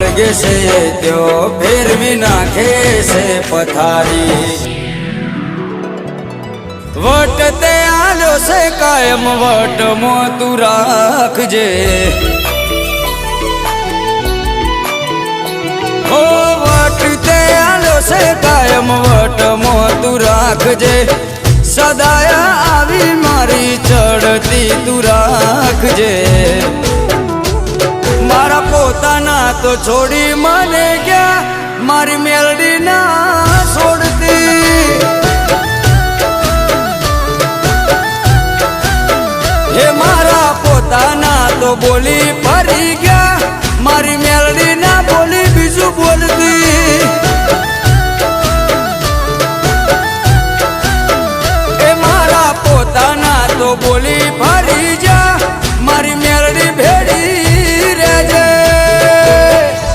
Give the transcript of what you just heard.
લાગે છે ત્યો ફેરવી નાખે છે પથારી વટ તે આલ્યો છે કાયમ વટમાં તું રાખજે ઓ વટ તે આલ્યો છે કાયમ વટમાં તું રાખજે સદાયા આવી મારી ચડતી તું રાખજે મારા પોતાના તો છોડી મને ગયા મારી મેલડી ના છોડતી હે મારા પોતાના તો બોલી ફરી ગયા મારી મેલડી